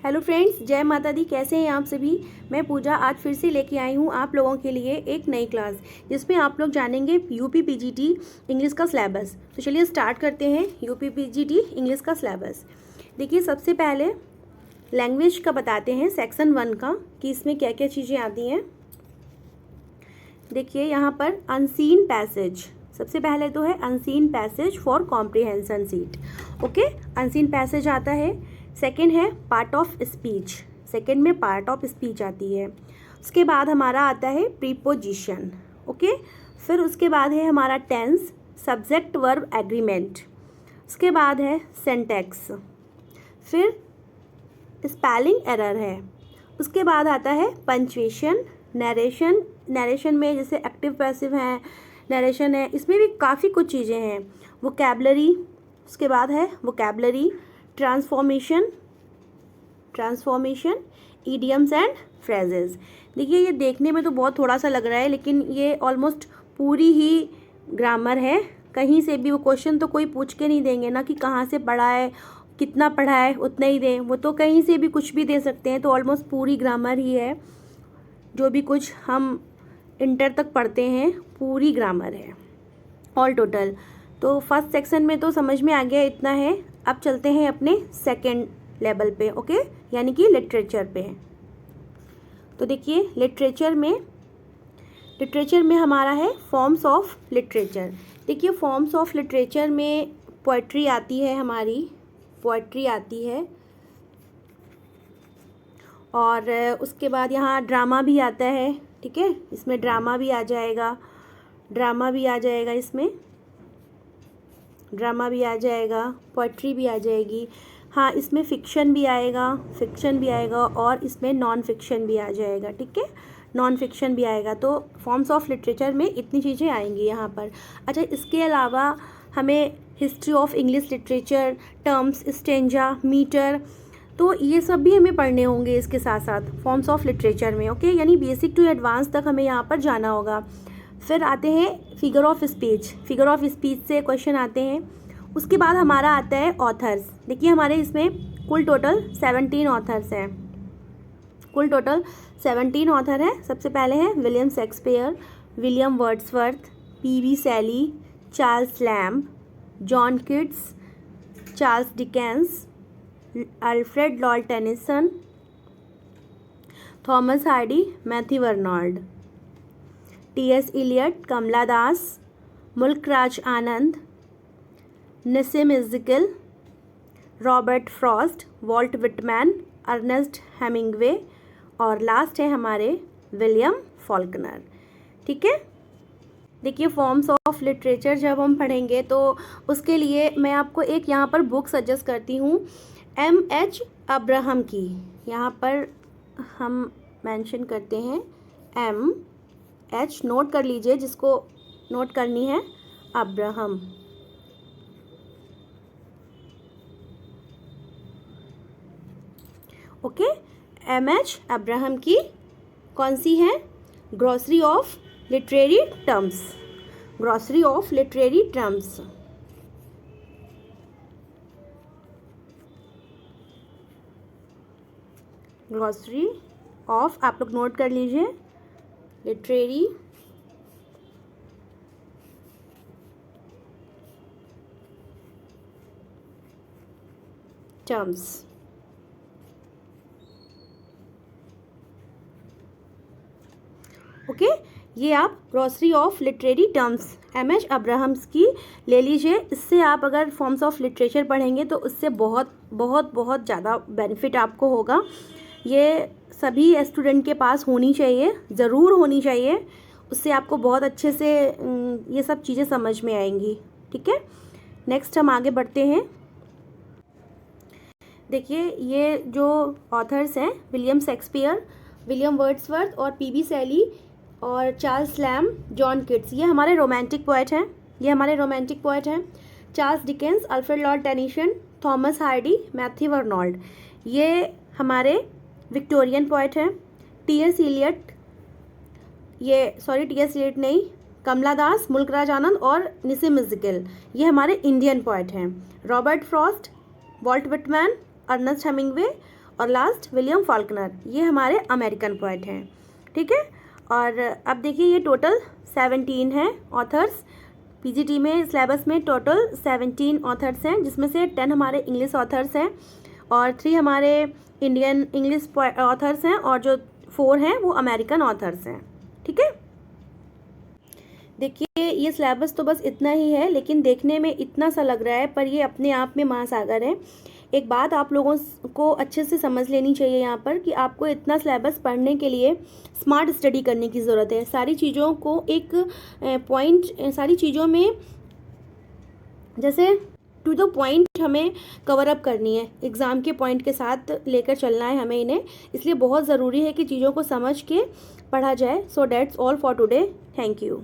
Hello friends, जय माता दी। कैसे हैं आप सभी। मैं पूजा आज फिर से लेके आई हूँ आप लोगों के लिए एक नई क्लास, जिसमें आप लोग जानेंगे यूपी पीजीटी इंग्लिश का सिलेबस। तो चलिए स्टार्ट करते हैं यूपी पीजीटी इंग्लिश का सिलेबस। देखिए, सबसे पहले लैंग्वेज का बताते हैं सेक्शन 1 का कि इसमें क्या क्या चीज़ें आती हैं। देखिए यहाँ पर अनसीन पैसेज, सबसे पहले तो है unseen passage for comprehension seat. Okay, unseen passage आता है। सेकंड है पार्ट ऑफ स्पीच, सेकंड में पार्ट ऑफ स्पीच आती है। उसके बाद हमारा आता है प्रीपोजिशन। ओके, फिर उसके बाद है हमारा टेंस, सब्जेक्ट वर्ब एग्रीमेंट। उसके बाद है सिंटैक्स, फिर स्पेलिंग एरर है। उसके बाद आता है पंक्चुएशन, नरेशन। नरेशन में जैसे एक्टिव पैसिव है, नरेशन है, इसमें भी काफ़ी कुछ चीज़ें हैं। वोकैबलरी, उसके बाद है vocabulary, transformation, idioms and phrases. देखिए, ये देखने में तो बहुत थोड़ा सा लग रहा है, लेकिन ये ऑलमोस्ट पूरी ही ग्रामर है। कहीं से भी वो क्वेश्चन तो कोई पूछ के नहीं देंगे ना कि कहाँ से पढ़ा है, कितना पढ़ा है, उतना ही दें। वो तो कहीं से भी कुछ भी दे सकते हैं। तो ऑलमोस्ट पूरी ग्रामर ही है, जो भी कुछ हम इंटर तक पढ़ते हैं पूरी ग्रामर है ऑल टोटल। तो फर्स्ट सेक्शन में तो समझ में आ गया, इतना है। अब चलते हैं अपने सेकंड लेवल पे। ओके, यानी कि लिटरेचर पे। तो देखिए, लिटरेचर में हमारा है फॉर्म्स ऑफ लिटरेचर। देखिए, फॉर्म्स ऑफ लिटरेचर में पोएट्री आती है, हमारी पोएट्री आती है। और उसके बाद यहाँ ड्रामा भी आता है। ठीक है, इसमें ड्रामा भी आ जाएगा, इसमें ड्रामा भी आ जाएगा, पोएट्री भी आ जाएगी। हाँ, इसमें फ़िक्शन भी आएगा और इसमें नॉन फिक्शन भी आ जाएगा। ठीक है, नॉन फिक्शन भी आएगा। तो फॉर्म्स ऑफ लिटरेचर में इतनी चीज़ें आएंगी यहाँ पर। अच्छा, इसके अलावा हमें history of English literature, terms, stanza, meter, तो ये सब भी हमें पढ़ने होंगे इसके साथ साथ फॉर्म्स ऑफ लिटरेचर में। ओके, यानी बेसिक टू एडवांस तक हमें यहाँ पर जाना होगा। फिर आते हैं फिगर ऑफ स्पीच से क्वेश्चन आते हैं। उसके बाद हमारा आता है ऑथर्स। देखिए, हमारे इसमें कुल टोटल 17 ऑथर्स हैं। ऑथर हैं। सबसे पहले हैं William Shakespeare, William Wordsworth, P B Shelley, Charles Lamb, John Keats, Charles Dickens, Alfred Lord Tennyson, Thomas Hardy, Matthew Arnold, T S. Eliot, Kamala Das, Mulk Raj Anand, Nissim Ezekiel, Robert Frost, Walt Whitman, Ernest Hemingway और लास्ट है हमारे William Faulkner. ठीक है, देखिए, फॉर्म्स ऑफ लिटरेचर जब हम पढ़ेंगे तो उसके लिए मैं आपको एक यहाँ पर बुक सजेस्ट करती हूँ, M.H. अब्राहम की। यहाँ पर हम मेंशन करते हैं M.H. नोट कर लीजिए, जिसको नोट करनी है, अब्राहम। Okay, M.H. अब्राहम की कौन सी है, grocery of literary terms, grocery of, आप लोग नोट कर लीजिए, लिटरेरी टर्म्स। ओके, ये आप glossary of literary terms M.H. Abrams की ले लीजिए। इससे आप अगर फॉर्म्स ऑफ लिटरेचर पढ़ेंगे तो उससे बहुत बहुत बहुत ज़्यादा बेनिफिट आपको होगा। ये सभी स्टूडेंट के पास होनी चाहिए, ज़रूर होनी चाहिए। उससे आपको बहुत अच्छे से ये सब चीज़ें समझ में आएंगी। ठीक है, नेक्स्ट हम आगे बढ़ते हैं। देखिए, ये जो ऑथर्स हैं, विलियम शेक्सपियर, विलियम वर्ड्सवर्थ और पीबी शैली और चार्ल्स लैम्ब, जॉन किट्स, ये हमारे रोमांटिक पोएट हैं। Charles Dickens, Alfred Lord Tennyson, Thomas Hardy, Matthew Arnold, ये हमारे विक्टोरियन पोएट हैं। टी.एस. इलियट नहीं, कमला दास, मुल्कराज आनंद और निसिम इज़िकल, ये हमारे इंडियन पोएट हैं। Robert Frost, Walt Whitman, Ernest Hemingway और लास्ट विलियम फॉल्कनर, ये हमारे अमेरिकन पोएट हैं। ठीक है, और अब देखिए ये टोटल 17 हैं ऑथर्स। पीजीटी में सिलेबस में टोटल 17 ऑथर्स हैं, जिसमें से 10 हमारे इंग्लिश ऑथर्स हैं और 3 हमारे इंडियन इंग्लिश ऑथर्स हैं और जो 4 हैं वो अमेरिकन ऑथर्स हैं। ठीक है, देखिए ये सिलेबस तो बस इतना ही है, लेकिन देखने में इतना सा लग रहा है पर ये अपने आप में महासागर है। एक बात आप लोगों को अच्छे से समझ लेनी चाहिए यहाँ पर कि आपको इतना सिलेबस पढ़ने के लिए स्मार्ट स्टडी करने की ज़रूरत है। सारी चीज़ों को एक पॉइंट, सारी चीज़ों में जैसे टू द पॉइंट हमें कवर अप करनी है, एग्ज़ाम के पॉइंट के साथ लेकर चलना है हमें इन्हें। इसलिए बहुत ज़रूरी है कि चीज़ों को समझ के पढ़ा जाए। So that's all for today, thank you.